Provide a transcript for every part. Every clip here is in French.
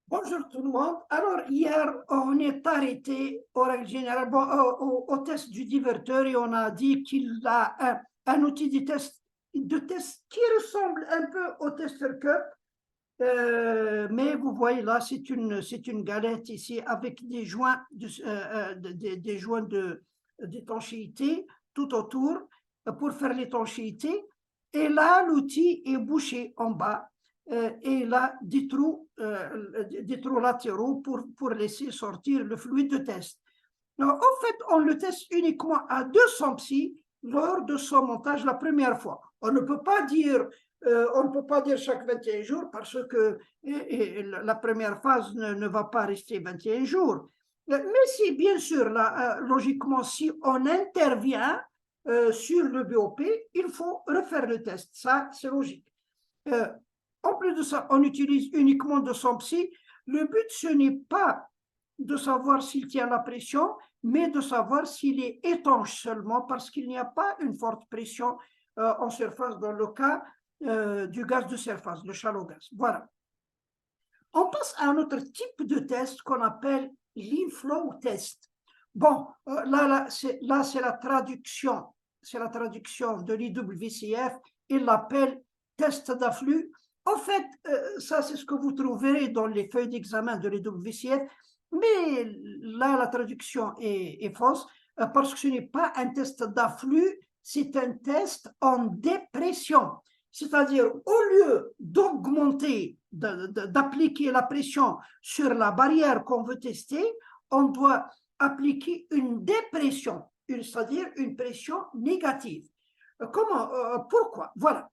Bonjour tout le monde. Alors, hier, on est arrêté au règle générale, bon, au test du diverteur et on a dit qu'il a un outil de test qui ressemble un peu au tester cup. Mais vous voyez là, c'est une galette ici avec des joints des joints d'étanchéité tout autour pour faire l'étanchéité. Et là, l'outil est bouché en bas et là, des trous latéraux pour laisser sortir le fluide de test. Alors, en fait, on le teste uniquement à 200 psi lors de son montage la première fois. On ne peut pas dire chaque 21 jours parce que la première phase ne va pas rester 21 jours. Mais si, bien sûr, là, logiquement, si on intervient sur le BOP, il faut refaire le test. Ça, c'est logique. Euh, En plus de ça, on utilise uniquement 200 psi. Le but, ce n'est pas de savoir s'il tient la pression, mais de savoir s'il est étanche seulement, parce qu'il n'y a pas une forte pression en surface dans le cas du gaz de surface, le shallow gas. Voilà. On passe à un autre type de test qu'on appelle l'inflow test. Bon, là c'est la traduction. C'est la traduction de l'IWCF. Il l'appelle test d'afflux. En fait, ça, c'est ce que vous trouverez dans les feuilles d'examen de l'IWCF. Mais là, la traduction est fausse parce que ce n'est pas un test d'afflux, c'est un test en dépression. C'est-à-dire, au lieu d'augmenter, d'appliquer la pression sur la barrière qu'on veut tester, on doit appliquer une dépression, c'est-à-dire une pression négative. Comment Pourquoi Voilà.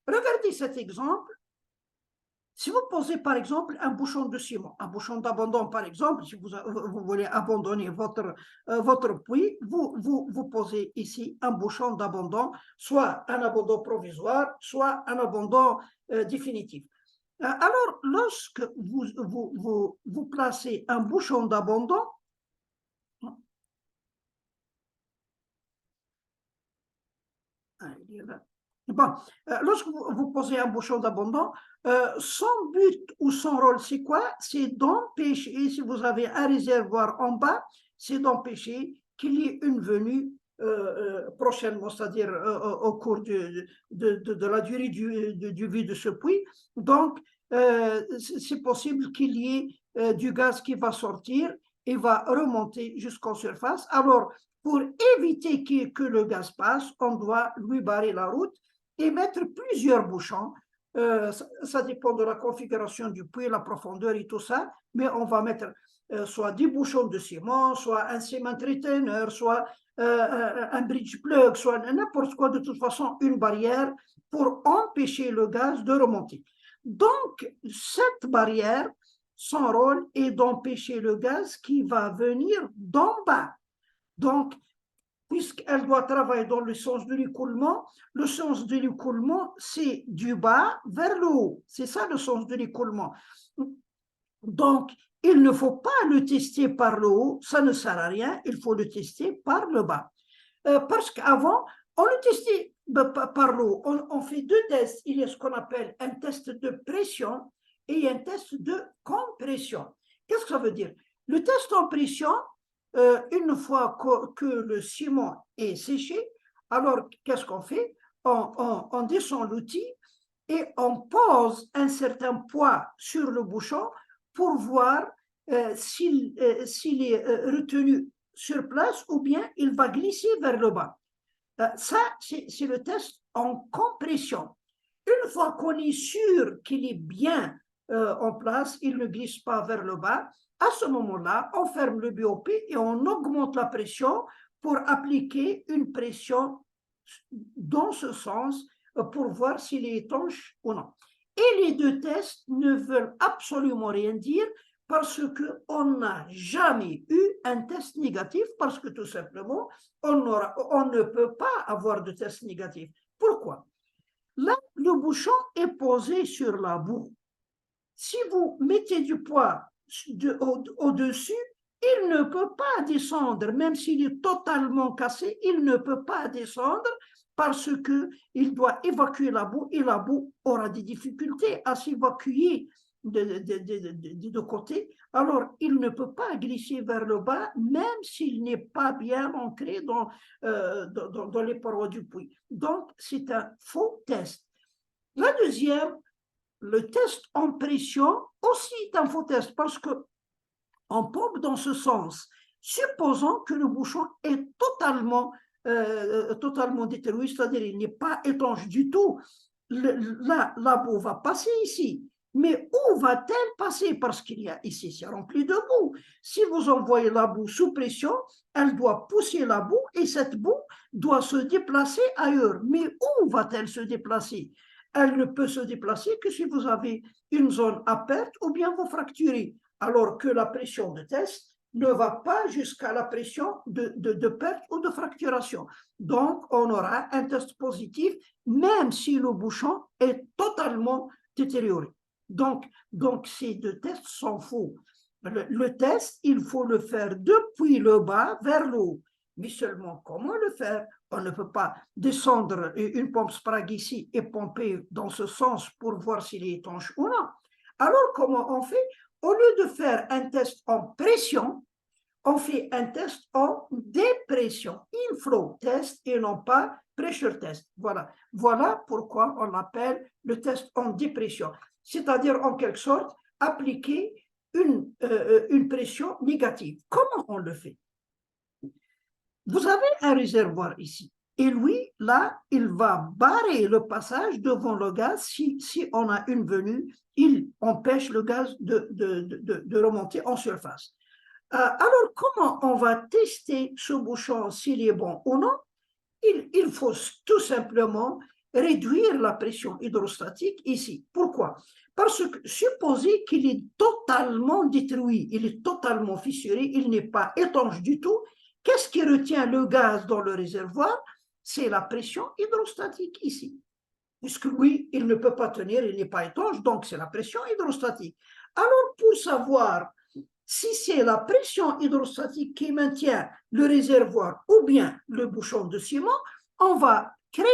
Regardez cet exemple. Si vous posez par exemple un bouchon de ciment, un bouchon d'abandon par exemple, si vous voulez abandonner votre puits, vous posez ici un bouchon d'abandon, soit un abandon provisoire, soit un abandon définitif. Alors, lorsque vous placez un bouchon d'abandon, bon, lorsque vous posez un bouchon d'abandon, son but ou son rôle, c'est quoi? C'est d'empêcher, si vous avez un réservoir en bas, c'est d'empêcher qu'il y ait une venue prochainement, c'est-à-dire au cours de la durée du vie de ce puits. Donc, c'est possible qu'il y ait du gaz qui va sortir et va remonter jusqu'en surface. Alors, pour éviter que le gaz passe, on doit lui barrer la route et mettre plusieurs bouchons. Ça dépend de la configuration du puits, la profondeur et tout ça, mais on va mettre soit 10 bouchons de ciment, soit un cement retainer, soit un bridge plug, soit n'importe quoi, de toute façon, une barrière pour empêcher le gaz de remonter. Donc, cette barrière, son rôle est d'empêcher le gaz qui va venir d'en bas. Donc, puisqu'elle doit travailler dans le sens de l'écoulement, le sens de l'écoulement, c'est du bas vers le haut. C'est ça le sens de l'écoulement. Donc, il ne faut pas le tester par le haut, ça ne sert à rien, il faut le tester par le bas. Parce qu'avant, on le testait par le haut. On fait deux tests. Il y a ce qu'on appelle un test de pression et un test de compression. Qu'est-ce que ça veut dire? Le test en pression, une fois que le ciment est séché, alors qu'est-ce qu'on fait? On descend l'outil et on pose un certain poids sur le bouchon pour voir s'il est retenu sur place ou bien il va glisser vers le bas. Ça, c'est le test en compression. Une fois qu'on est sûr qu'il est bien en place, il ne glisse pas vers le bas, à ce moment-là, on ferme le BOP et on augmente la pression pour appliquer une pression dans ce sens pour voir s'il est étanche ou non. Et les deux tests ne veulent absolument rien dire parce qu'on n'a jamais eu un test négatif, parce que tout simplement, on ne peut pas avoir de test négatif. Pourquoi? Là, le bouchon est posé sur la boue. Si vous mettez du poids au-dessus, il ne peut pas descendre, même s'il est totalement cassé, il ne peut pas descendre parce qu'il doit évacuer la boue et la boue aura des difficultés à s'évacuer des deux côtés, alors il ne peut pas glisser vers le bas, même s'il n'est pas bien ancré dans les parois du puits. Donc, c'est un faux test. La deuxième, le test en pression, aussi est un faux test parce qu'on pompe dans ce sens. Supposons que le bouchon est totalement détruit, c'est-à-dire il n'est pas étanche du tout. La boue va passer ici. Mais où va-t-elle passer? Parce qu'il y a ici, c'est rempli de boue. Si vous envoyez la boue sous pression, elle doit pousser la boue et cette boue doit se déplacer ailleurs. Mais où va-t-elle se déplacer? Elle ne peut se déplacer que si vous avez une zone à perte ou bien vous fracturez. Alors que la pression de test ne va pas jusqu'à la pression de perte ou de fracturation. Donc, on aura un test positif, même si le bouchon est totalement détérioré. Donc ces deux tests sont faux. Le test, il faut le faire depuis le bas vers le haut. Mais seulement, comment le faire? On ne peut pas descendre une pompe Sprague ici et pomper dans ce sens pour voir s'il est étanche ou non. Alors, comment on fait? Au lieu de faire un test en pression, on fait un test en dépression, inflow test et non pas pressure test. Voilà pourquoi on l'appelle le test en dépression. C'est-à-dire, en quelque sorte, appliquer une pression négative. Comment on le fait? Vous avez un réservoir ici. Et lui, là, il va barrer le passage devant le gaz. Si on a une venue, il empêche le gaz de remonter en surface. Alors, comment on va tester ce bouchon s'il est bon ou non? Il faut tout simplement réduire la pression hydrostatique ici. Pourquoi? Parce que supposez qu'il est totalement détruit, il est totalement fissuré, il n'est pas étanche du tout. Qu'est-ce qui retient le gaz dans le réservoir? C'est la pression hydrostatique ici. Puisque lui, il ne peut pas tenir, il n'est pas étanche, donc c'est la pression hydrostatique. Alors, pour savoir si c'est la pression hydrostatique qui maintient le réservoir ou bien le bouchon de ciment, on va créer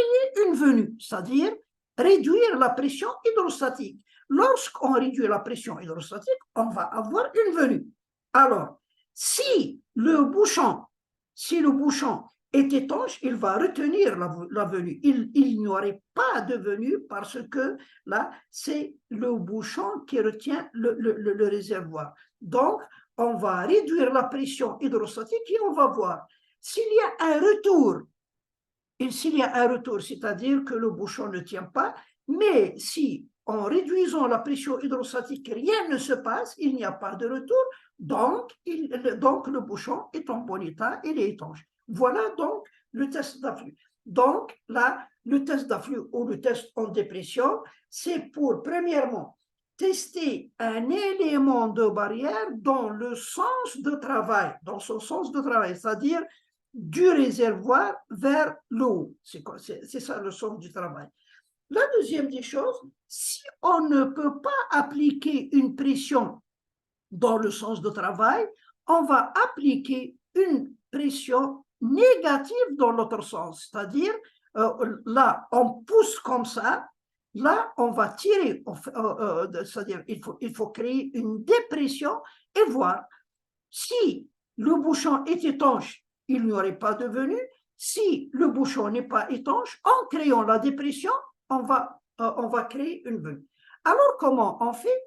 une venue, c'est-à-dire réduire la pression hydrostatique. Lorsqu'on réduit la pression hydrostatique, on va avoir une venue. Alors, si le bouchon est étanche, il va retenir la venue. Il n'y aurait pas de venue parce que là, c'est le bouchon qui retient le réservoir. Donc, on va réduire la pression hydrostatique et on va voir s'il y a un retour. Et s'il y a un retour, c'est-à-dire que le bouchon ne tient pas, mais si en réduisant la pression hydrostatique, rien ne se passe, il n'y a pas de retour, donc le bouchon est en bon état, il est étanche. Voilà donc le test d'afflux. Donc là, le test d'afflux ou le test en dépression, c'est pour, premièrement, tester un élément de barrière dans le sens de travail, dans son sens de travail, c'est-à-dire du réservoir vers l'eau. C'est ça le sens du travail. La deuxième des choses, si on ne peut pas appliquer une pression dans le sens de travail, on va appliquer une pression négative dans l'autre sens. C'est-à-dire, là, on pousse comme ça, là, on va tirer, c'est-à-dire, il faut créer une dépression et voir si le bouchon est étanche, il n'y aurait pas de venue. Si le bouchon n'est pas étanche, en créant la dépression, on va créer une venue. Alors, comment on fait?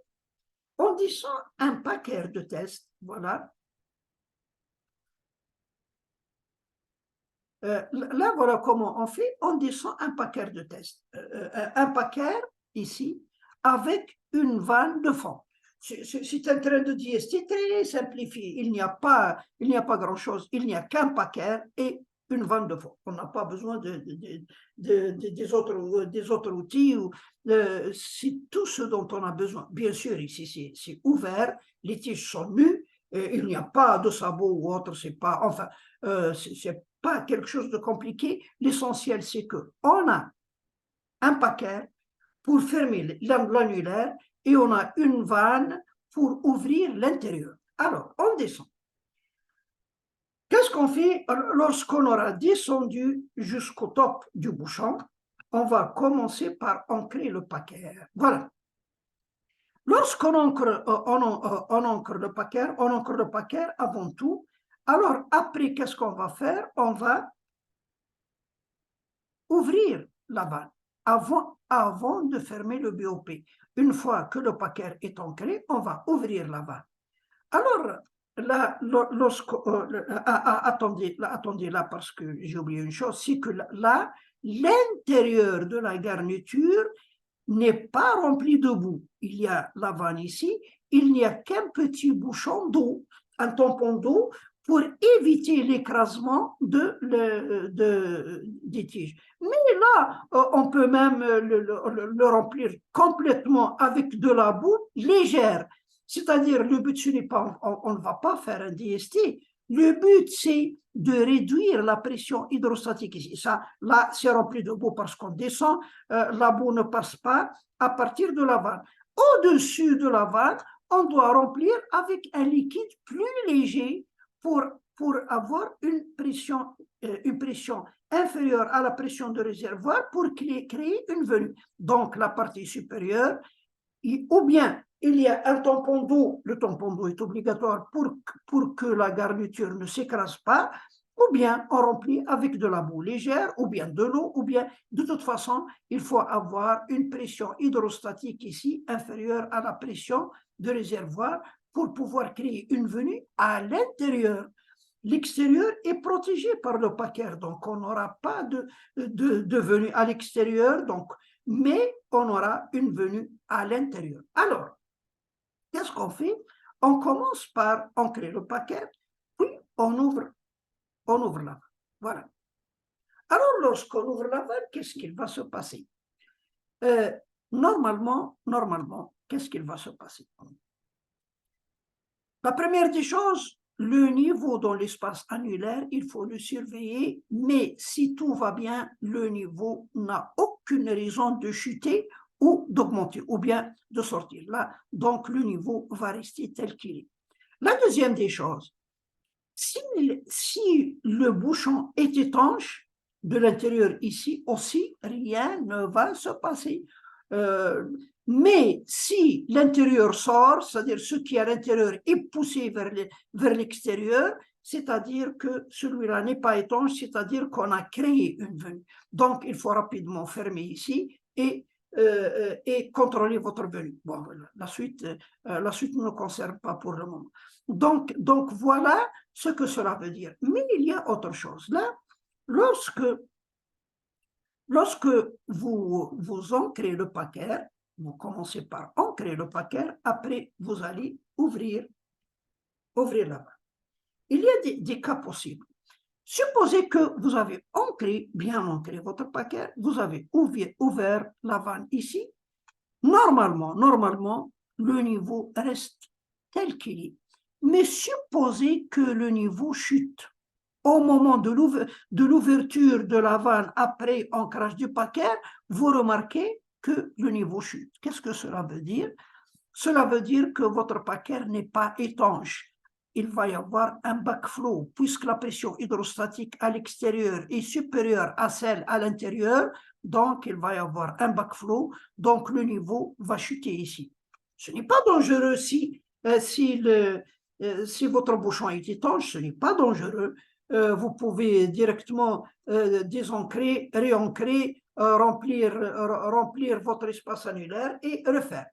On descend un paquet de tests, voilà. Là, voilà comment on fait. On descend un paquet de tests. Un paquet, ici, avec une vanne de fond. C'est un train de dire, c'est très simplifié. Il n'y a pas grand-chose. Il n'y a qu'un paquet et une vanne de fond. On n'a pas besoin des autres outils. C'est tout ce dont on a besoin. Bien sûr, ici, c'est ouvert. Les tiges sont nues. Il n'y a pas de sabot ou autre. C'est pas, enfin, c'est pas quelque chose de compliqué. L'essentiel, c'est qu'on a un paquet pour fermer l'annulaire et on a une vanne pour ouvrir l'intérieur. Alors, on descend. Qu'est-ce qu'on fait lorsqu'on aura descendu jusqu'au top du bouchon? On va commencer par ancrer le paquet. Voilà. lorsqu'on ancre, on ancre le paquet avant tout. Alors, après, qu'est-ce qu'on va faire? On va ouvrir la vanne avant de fermer le BOP. Une fois que le paquet est ancré, on va ouvrir la vanne. Alors, là, attendez là, parce que j'ai oublié une chose, c'est que là, l'intérieur de la garniture n'est pas rempli de boue. Il y a la vanne ici, il n'y a qu'un petit bouchon d'eau, un tampon d'eau, pour éviter l'écrasement des tiges. Mais là, on peut même le remplir complètement avec de la boue légère. C'est-à-dire, le but, ce n'est pas, on ne va pas faire un DST. Le but, c'est de réduire la pression hydrostatique ici. Ça, là, c'est rempli de boue parce qu'on descend, la boue ne passe pas à partir de la vanne. Au-dessus de la vanne, on doit remplir avec un liquide plus léger pour avoir une pression inférieure à la pression de réservoir pour créer une venue. Donc, la partie supérieure, ou bien il y a un tampon d'eau, le tampon d'eau est obligatoire pour que la garniture ne s'écrase pas, ou bien on remplit avec de la boue légère, ou bien de l'eau, ou bien de toute façon, il faut avoir une pression hydrostatique ici inférieure à la pression de réservoir pour pouvoir créer une venue à l'intérieur. L'extérieur est protégé par le paquet, donc on n'aura pas de venue à l'extérieur, mais on aura une venue à l'intérieur. Alors, qu'est-ce qu'on fait? On commence par ancrer le paquet, puis on ouvre la vanne. Voilà. Alors, lorsqu'on ouvre la vanne, qu'est-ce qu'il va se passer? Normalement, qu'est-ce qu'il va se passer? La première des choses, le niveau dans l'espace annulaire, il faut le surveiller, mais si tout va bien, le niveau n'a aucune raison de chuter ou d'augmenter, ou bien de sortir. Là, donc, le niveau va rester tel qu'il est. La deuxième des choses, si le bouchon est étanche, de l'intérieur ici aussi, rien ne va se passer. Mais si l'intérieur sort, c'est-à-dire ce qui est à l'intérieur est poussé vers l'extérieur, c'est-à-dire que celui-là n'est pas étanche, c'est-à-dire qu'on a créé une venue. Donc, il faut rapidement fermer ici et contrôler votre venue. Bon, la suite ne nous concerne pas pour le moment. Donc voilà ce que cela veut dire. Mais il y a autre chose. Là, lorsque vous ancrez le paquet, vous commencez par ancrer le paquet, après vous allez ouvrir la vanne. Il y a des cas possibles. Supposez que vous avez bien ancré votre paquet, vous avez ouvert la vanne ici. Normalement, le niveau reste tel qu'il est. Mais supposez que le niveau chute. Au moment de l'ouverture de la vanne après ancrage du paquet, vous remarquez que le niveau chute. Qu'est-ce que cela veut dire? Cela veut dire que votre paquet n'est pas étanche. Il va y avoir un backflow, puisque la pression hydrostatique à l'extérieur est supérieure à celle à l'intérieur, donc il va y avoir un backflow, donc le niveau va chuter ici. Ce n'est pas dangereux si votre bouchon est étanche, ce n'est pas dangereux. Vous pouvez directement désancrer, réancrer, remplir votre espace annulaire et refaire.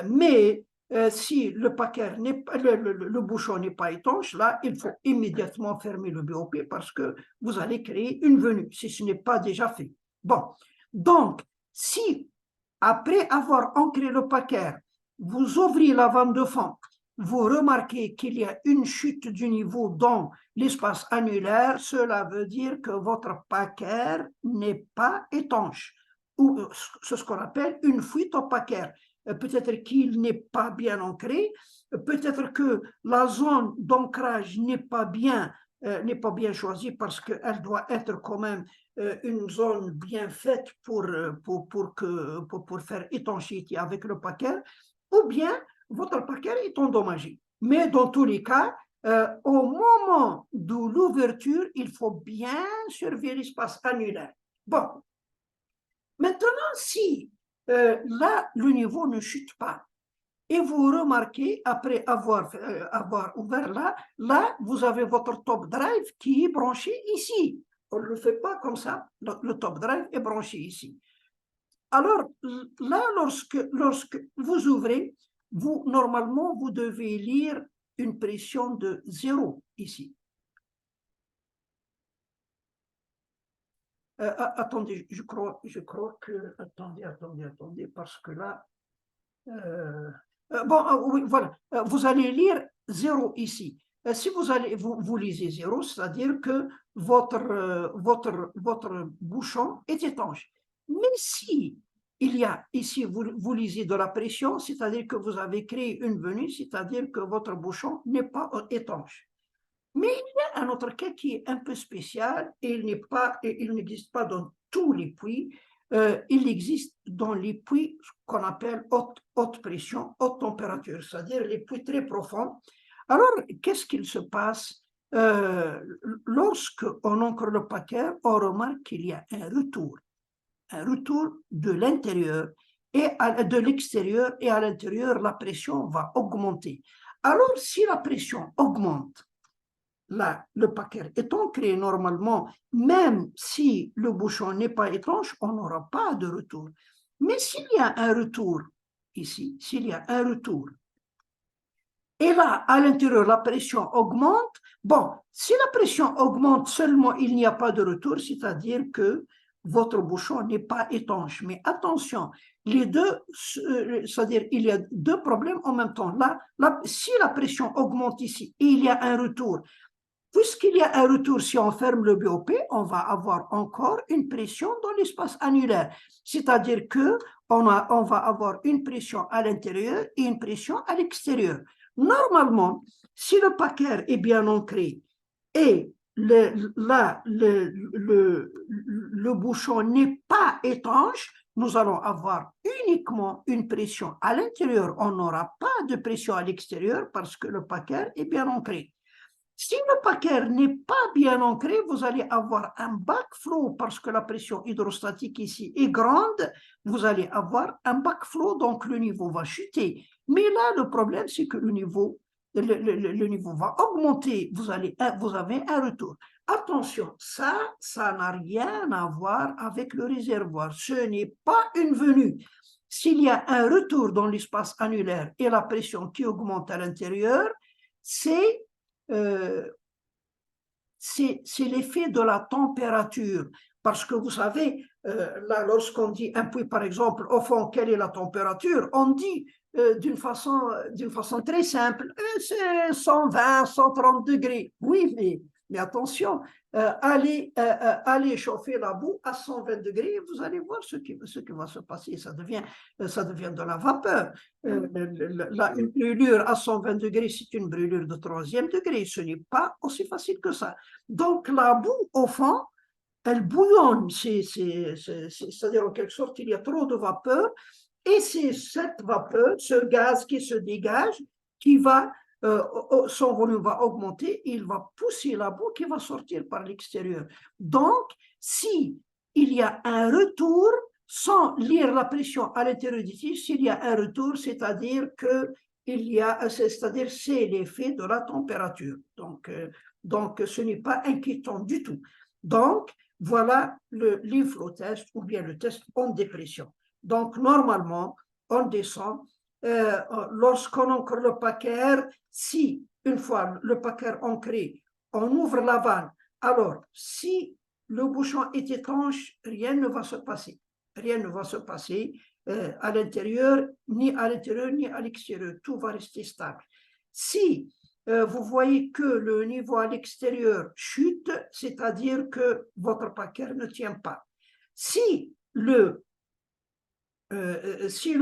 Mais si le paquet le bouchon n'est pas étanche, là, il faut immédiatement fermer le BOP parce que vous allez créer une venue, si ce n'est pas déjà fait. Bon, donc, si après avoir ancré le paquet, vous ouvrez la vanne de fond, vous remarquez qu'il y a une chute du niveau dans l'espace annulaire, cela veut dire que votre paquet n'est pas étanche, ou c'est ce qu'on appelle une fuite au paquet. Peut-être qu'il n'est pas bien ancré, peut-être que la zone d'ancrage n'est pas bien choisie parce qu'elle doit être quand même une zone bien faite pour faire étanchéité avec le paquet, ou bien votre paquet est endommagé. Mais dans tous les cas, au moment de l'ouverture, il faut bien surveiller l'espace annulaire. Bon, maintenant, si là, le niveau ne chute pas et vous remarquez, après avoir ouvert là, vous avez votre top drive qui est branché ici. On ne le fait pas comme ça, le top drive est branché ici. Alors là, lorsque vous ouvrez, normalement, vous devez lire une pression de 0 ici. Attendez, je crois que... Attendez, parce que là... oui, voilà. Vous allez lire 0 ici. Si vous lisez 0, c'est-à-dire que votre bouchon est étanche. Mais si il y a ici, vous lisez de la pression, c'est-à-dire que vous avez créé une venue, c'est-à-dire que votre bouchon n'est pas étanche. Mais il y a un autre cas qui est un peu spécial et il n'existe pas dans tous les puits. Il existe dans les puits qu'on appelle haute pression, haute température, c'est-à-dire les puits très profonds. Alors, qu'est-ce qu'il se passe lorsqu'on ancre le paquet, on remarque qu'il y a un retour de l'intérieur et de l'extérieur, et à l'intérieur, la pression va augmenter. Alors, si la pression augmente, là, le paquet est ancré normalement, même si le bouchon n'est pas étanche, on n'aura pas de retour. Mais s'il y a un retour ici, s'il y a un retour, et là, à l'intérieur, la pression augmente, bon, si la pression augmente seulement, il n'y a pas de retour, c'est-à-dire que votre bouchon n'est pas étanche. Mais attention, les deux, c'est-à-dire il y a deux problèmes en même temps. Là, si la pression augmente ici et il y a un retour, puisqu'il y a un retour, si on ferme le BOP, on va avoir encore une pression dans l'espace annulaire. C'est-à-dire qu'on va avoir une pression à l'intérieur et une pression à l'extérieur. Normalement, si le paquet est bien ancré et le bouchon n'est pas étanche, nous allons avoir uniquement une pression à l'intérieur. On n'aura pas de pression à l'extérieur parce que le paquet est bien ancré. Si le paquet n'est pas bien ancré, vous allez avoir un backflow parce que la pression hydrostatique ici est grande. Vous allez avoir un backflow, donc le niveau va chuter. Mais là, le problème, c'est que le niveau va augmenter. Vous avez un retour. Attention, ça n'a rien à voir avec le réservoir. Ce n'est pas une venue. S'il y a un retour dans l'espace annulaire et la pression qui augmente à l'intérieur, c'est l'effet de la température. Parce que vous savez, là, lorsqu'on dit un puits, par exemple, au fond, quelle est la température, on dit d'une façon très simple, c'est 120, 130 degrés. Oui, mais attention, allez chauffer la boue à 120 degrés, vous allez voir ce qui va se passer. Ça devient de la vapeur. Une brûlure à 120 degrés, c'est une brûlure de 3e degré. Ce n'est pas aussi facile que ça. Donc, la boue, au fond, elle bouillonne. C'est-à-dire, en quelque sorte, il y a trop de vapeur. Et c'est cette vapeur, ce gaz qui se dégage, qui va, son volume va augmenter, il va pousser la boue qui va sortir par l'extérieur. Donc, si il y a un retour, sans lire la pression à l'intérieur du tige, s'il y a un retour, c'est-à-dire que c'est l'effet de la température. Donc, ce n'est pas inquiétant du tout. Donc, voilà l'inflow test ou bien le test en dépression. Donc, normalement, on descend. Lorsqu'on ancre le paquet, si une fois le paquet ancré, on ouvre la vanne, alors si le bouchon est étanche, rien ne va se passer. Rien ne va se passer à l'intérieur, ni à l'extérieur. Tout va rester stable. Si vous voyez que le niveau à l'extérieur chute, c'est-à-dire que votre paquet ne tient pas. Si le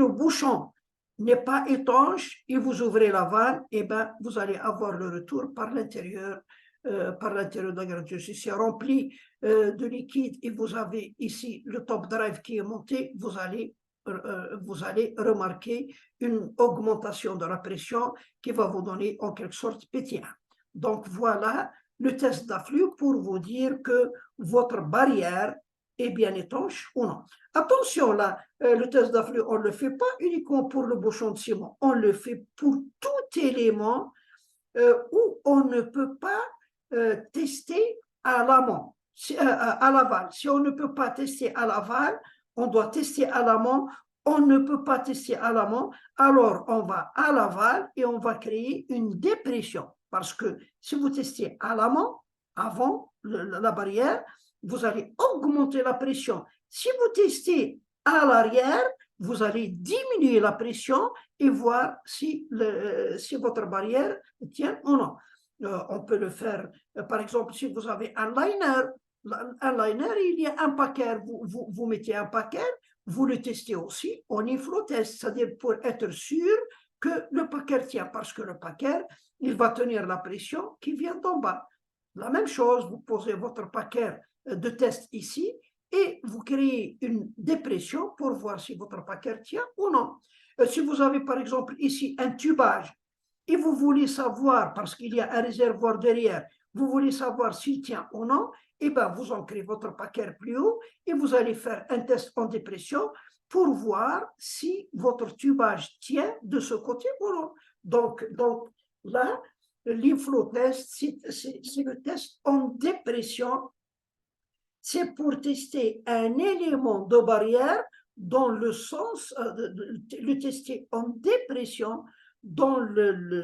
bouchon n'est pas étanche et vous ouvrez la vanne, eh ben, vous allez avoir le retour par l'intérieur de la gradure. Si c'est rempli de liquide et vous avez ici le top drive qui est monté, vous allez remarquer une augmentation de la pression qui va vous donner en quelque sorte PT1. Donc voilà le test d'afflux pour vous dire que votre barrière est bien étanche ou non. Attention, là, le test d'afflux, on ne le fait pas uniquement pour le bouchon de ciment, on le fait pour tout élément où on ne peut pas tester à l'amont, à l'aval. Si on ne peut pas tester à l'aval, on doit tester à l'amont. On ne peut pas tester à l'amont, alors on va à l'aval et on va créer une dépression. Parce que si vous testez à l'amont, avant la barrière, vous allez augmenter la pression. Si vous testez à l'arrière, vous allez diminuer la pression et voir si votre barrière tient ou non. On peut le faire, par exemple, si vous avez un liner, il y a un paquet, vous mettez un paquet, vous le testez aussi en inflotest, c'est-à-dire pour être sûr que le paquet tient, parce que le paquet, il va tenir la pression qui vient d'en bas. La même chose, vous posez votre paquet de test ici et vous créez une dépression pour voir si votre paquet tient ou non. Si vous avez par exemple ici un tubage et vous voulez savoir, parce qu'il y a un réservoir derrière, vous voulez savoir s'il tient ou non, et bien vous ancrez votre paquet plus haut et vous allez faire un test en dépression pour voir si votre tubage tient de ce côté ou non. Donc là, l'inflotest, c'est le test en dépression. C'est pour tester un élément de barrière dans le sens, le tester en dépression dans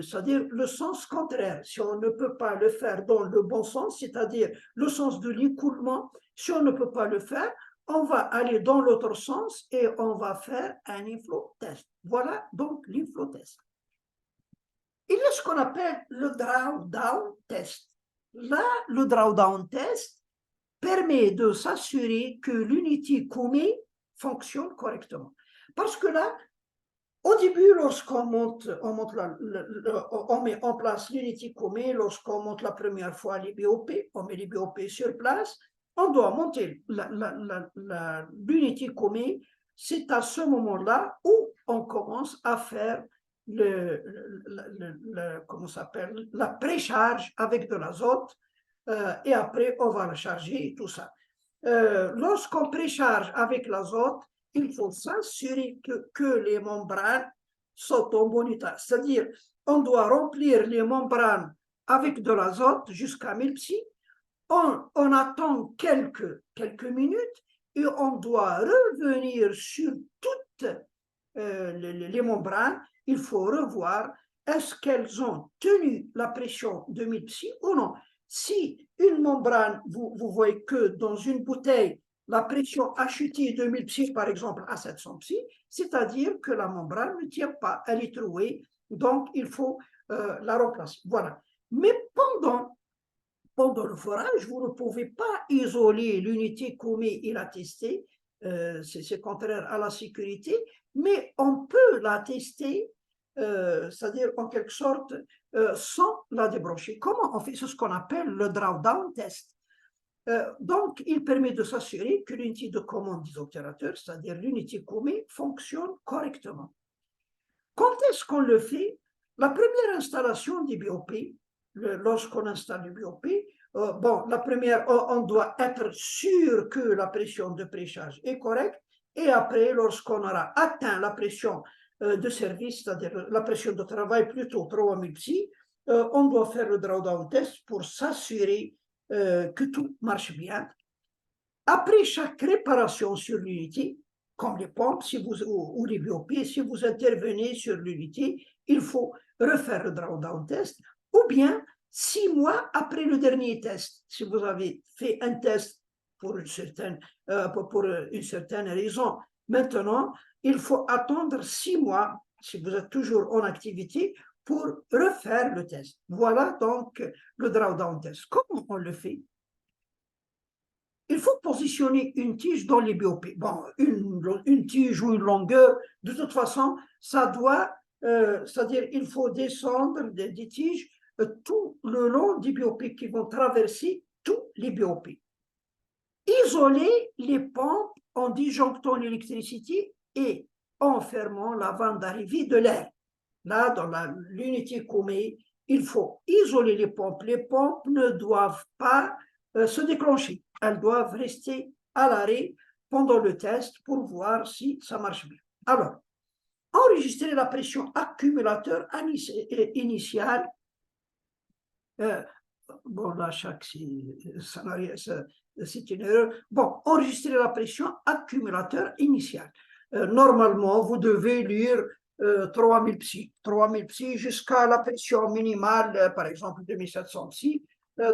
c'est-à-dire le sens contraire. Si on ne peut pas le faire dans le bon sens, c'est-à-dire le sens de l'écoulement, si on ne peut pas le faire, on va aller dans l'autre sens et on va faire un inflow-test. Voilà donc l'inflow-test. Il y a ce qu'on appelle le drawdown test. Là, le drawdown test permet de s'assurer que l'unité Koomey fonctionne correctement. Parce que là, au début, lorsqu'on on met en place l'unité Koomey, lorsqu'on monte la première fois les BOP, on met les BOP sur place, on doit monter l'unité Koomey. C'est à ce moment-là où on commence à faire comment s'appelle, la précharge avec de l'azote et après on va la charger et tout ça. Lorsqu'on précharge avec l'azote, il faut s'assurer que les membranes sont en bon état. C'est-à-dire, on doit remplir les membranes avec de l'azote jusqu'à 1000 psi. On attend quelques minutes et on doit revenir sur toutes les membranes. Il faut revoir est-ce qu'elles ont tenu la pression de 1000 psi ou non. Si une membrane, vous voyez que dans une bouteille, la pression a chuté de 1000 psi, par exemple, à 700 psi, c'est-à-dire que la membrane ne tient pas, elle est trouée, donc il faut la remplacer. Voilà. Mais pendant le forage, vous ne pouvez pas isoler l'unité Koomey et la tester, c'est contraire à la sécurité, mais on peut la tester, c'est-à-dire en quelque sorte, sans la débrancher. Comment on fait? C'est ce qu'on appelle le drawdown test. Donc, il permet de s'assurer que l'unité de commande des opérateurs, c'est-à-dire l'unité Koomey, fonctionne correctement. Quand est-ce qu'on le fait? La première installation des BOP, lorsqu'on installe le BOP, bon, la première, on doit être sûr que la pression de précharge est correcte, et après, lorsqu'on aura atteint la pression de service, c'est-à-dire la pression de travail plutôt 3000 psi, on doit faire le drawdown test pour s'assurer que tout marche bien. Après chaque réparation sur l'unité, comme les pompes ou les BOP, si vous intervenez sur l'unité, il faut refaire le drawdown test, ou bien 6 mois après le dernier test. Si vous avez fait un test pour une certaine raison, maintenant, il faut attendre 6 mois, si vous êtes toujours en activité, pour refaire le test. Voilà donc le drawdown test. Comment on le fait? Il faut positionner une tige dans les BOP. Bon, une tige ou une longueur, de toute façon, ça doit, c'est-à-dire il faut descendre des tiges tout le long des BOP qui vont traverser tous les BOP. Isoler les pompes en disjonctant l'électricité et en fermant la vanne d'arrivée de l'air. Là, dans l'unité Koomey, il faut isoler les pompes. Les pompes ne doivent pas se déclencher. Elles doivent rester à l'arrêt pendant le test pour voir si ça marche bien. Alors, enregistrer la pression accumulateur initiale. Bon, là, c'est une erreur. Bon, enregistrer la pression accumulateur initiale. Normalement, vous devez lire 3000 psi jusqu'à la pression minimale, par exemple 2700 psi.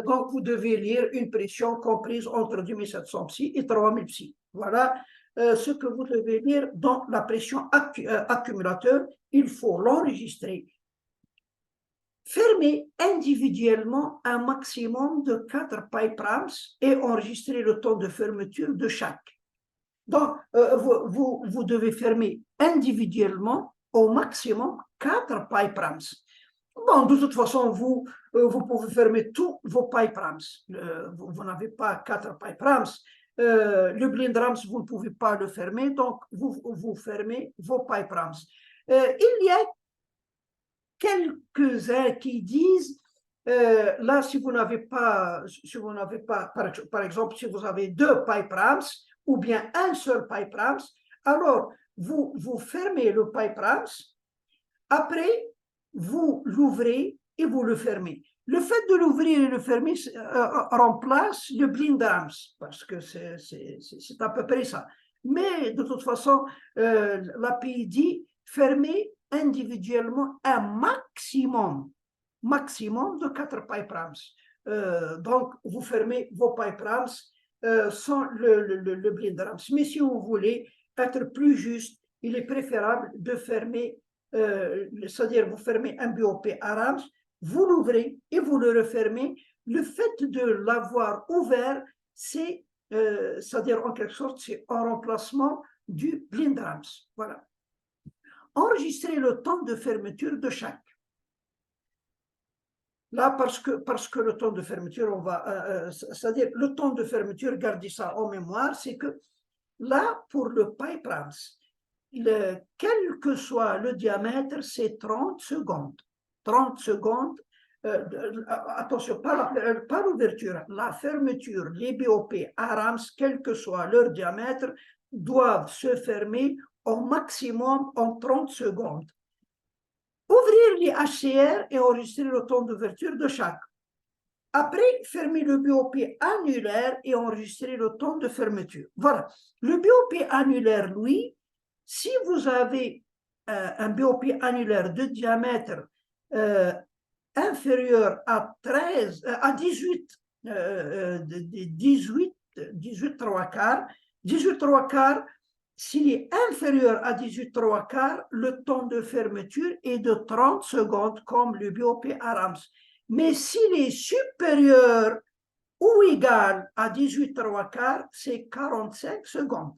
Donc, vous devez lire une pression comprise entre 2700 psi et 3000 psi. Voilà ce que vous devez lire dans la pression accumulateur. Il faut l'enregistrer. Fermer individuellement un maximum de 4 pipe ramps et enregistrer le temps de fermeture de chaque. Donc, vous devez fermer individuellement au maximum 4 pipe ramps. Bon, de toute façon, vous pouvez fermer tous vos pipe ramps. Vous n'avez pas 4 pipe ramps. Le blind ramps, vous ne pouvez pas le fermer, donc vous fermez vos pipe ramps. Il y a quelques-uns qui disent, là, si vous n'avez pas, par exemple, si vous avez 2 pipe ramps ou bien un seul pipe ramps, alors vous fermez le pipe ramps, après, vous l'ouvrez et vous le fermez. Le fait de l'ouvrir et le fermer remplace le blind ramps, parce que c'est à peu près ça. Mais de toute façon, l'API dit fermer individuellement un maximum de 4 pipe ramps. Donc, vous fermez vos pipe ramps sans le blind ramps. Mais si vous voulez être plus juste, il est préférable de fermer, c'est-à-dire vous fermez un BOP à ramps, vous l'ouvrez et vous le refermez. Le fait de l'avoir ouvert, c'est-à-dire en quelque sorte, c'est un remplacement du blind ramps. Voilà. Enregistrer le temps de fermeture de chaque. Là, parce que le temps de fermeture, c'est-à-dire le temps de fermeture, gardez ça en mémoire, c'est que là, pour le pipe ramps, quel que soit le diamètre, c'est 30 secondes. 30 secondes, attention, pas l'ouverture, la fermeture, les BOP à ramps, quel que soit leur diamètre, doivent se fermer au maximum en 30 secondes. Ouvrir les HCR et enregistrer le temps d'ouverture de chaque. Après, fermer le BOP annulaire et enregistrer le temps de fermeture. Voilà. Le BOP annulaire, lui, si vous avez un BOP annulaire de diamètre inférieur à 18 3 quarts, 18 3 quarts, s'il est inférieur à 18 3 quarts, le temps de fermeture est de 30 secondes comme le BOP à ramps. Mais s'il est supérieur ou égal à 18 3 quarts, c'est 45 secondes.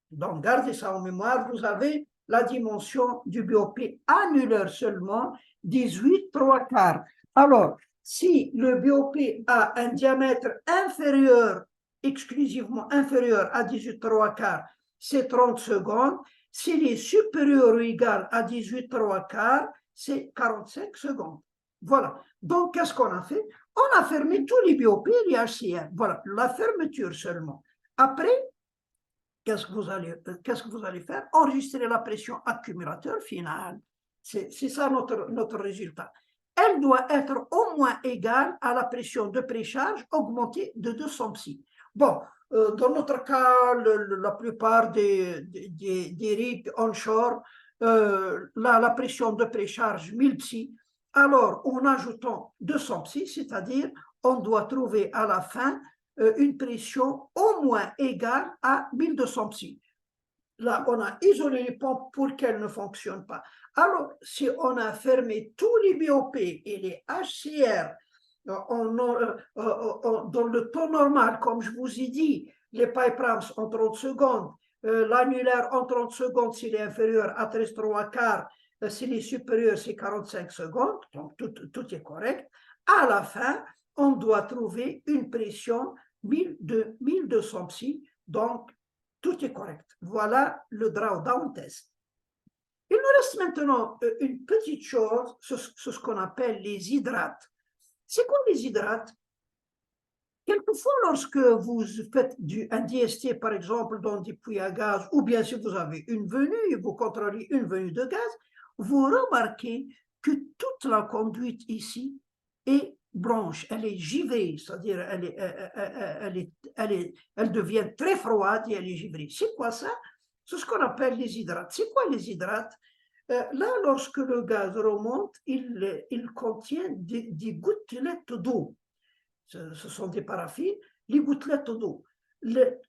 Donc, gardez ça en mémoire. Vous avez la dimension du BOP annulaire seulement, 18 3 quarts. Alors, si le BOP a un diamètre inférieur, exclusivement inférieur à 18 3 quarts, c'est 30 secondes. S'il est supérieur ou égal à 18 3 quarts, c'est 45 secondes. Voilà. Donc, qu'est-ce qu'on a fait? On a fermé tous les BOP et les HCR. Voilà, la fermeture seulement. Après, qu'est-ce que vous allez faire? Enregistrer la pression accumulateur finale. C'est ça notre résultat. Elle doit être au moins égale à la pression de précharge augmentée de 200 psi. Bon, dans notre cas, la plupart des rigs onshore, la pression de précharge 1000 psi. Alors, en ajoutant 200 psi, c'est-à-dire on doit trouver à la fin une pression au moins égale à 1200 psi. Là, on a isolé les pompes pour qu'elles ne fonctionnent pas. Alors, si on a fermé tous les BOP et les HCR dans le temps normal, comme je vous ai dit, les pipe ramps en 30 secondes, l'annulaire en 30 secondes s'il est inférieur à 13 3 quarts, s'il est supérieur, c'est 45 secondes, donc tout est correct. À la fin, on doit trouver une pression 1200 psi, donc tout est correct. Voilà le drawdown test. Il nous reste maintenant une petite chose, ce qu'on appelle les hydrates. C'est quoi les hydrates? quelquefois, lorsque vous faites un DST, par exemple, dans des puits à gaz, ou bien si vous avez une venue et vous contrôlez une venue de gaz, vous remarquez que toute la conduite ici est blanche, elle est givrée, c'est-à-dire elle devient très froide et elle est givrée. C'est quoi ça? C'est ce qu'on appelle les hydrates. C'est quoi les hydrates? Là, lorsque le gaz remonte, il contient des gouttelettes d'eau. Ce sont des paraffines, les gouttelettes d'eau.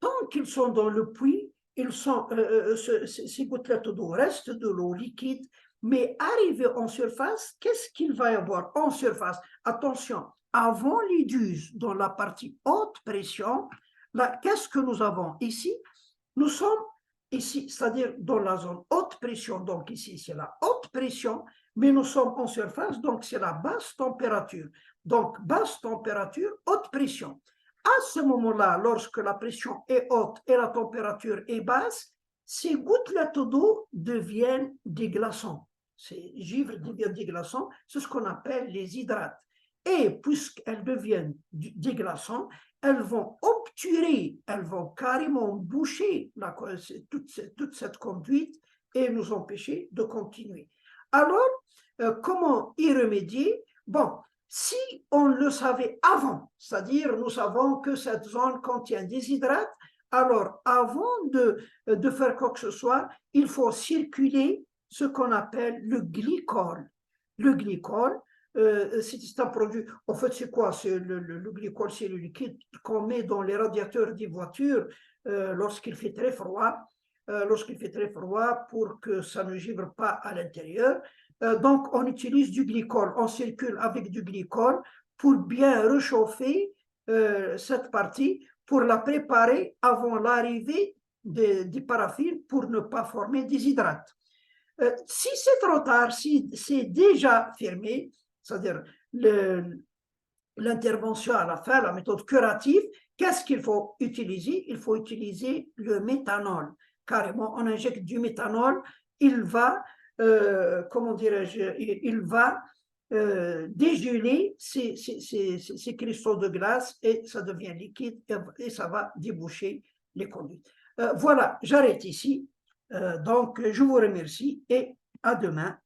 Tant qu'ils sont dans le puits, ces gouttelettes d'eau restent de l'eau liquide, mais arrivé en surface, qu'est-ce qu'il va y avoir en surface? Attention, avant l'éduse, dans la partie haute pression, qu'est-ce que nous avons ici? Nous sommes ici, c'est-à-dire dans la zone haute pression, donc ici c'est la haute pression, mais nous sommes en surface, donc c'est la basse température. Donc basse température, haute pression. À ce moment-là, lorsque la pression est haute et la température est basse, ces gouttelettes d'eau deviennent des glaçons. Ces givres deviennent des glaçons, c'est ce qu'on appelle les hydrates. Et puisqu'elles deviennent des glaçons, elles vont obturer, elles vont carrément boucher toute cette conduite et nous empêcher de continuer. Alors, comment y remédier? Bon, si on le savait avant, c'est-à-dire nous savons que cette zone contient des hydrates, alors avant de faire quoi que ce soit, il faut circuler ce qu'on appelle le glycol. Le glycol, c'est un produit, en fait c'est quoi? Le glycol, c'est le liquide qu'on met dans les radiateurs des voitures lorsqu'il fait très froid, pour que ça ne givre pas à l'intérieur. Donc on utilise du glycol, on circule avec du glycol pour bien réchauffer cette partie, pour la préparer avant l'arrivée des paraffines pour ne pas former des hydrates. Si c'est trop tard, si c'est déjà fermé, c'est-à-dire l'intervention à la fin, la méthode curative, qu'est-ce qu'il faut utiliser? Il faut utiliser le méthanol. Carrément, on injecte du méthanol, il va, comment dirais-je, il va dégeler ces cristaux de glace et ça devient liquide et ça va déboucher les conduites. Voilà, j'arrête ici. Donc, je vous remercie et à demain.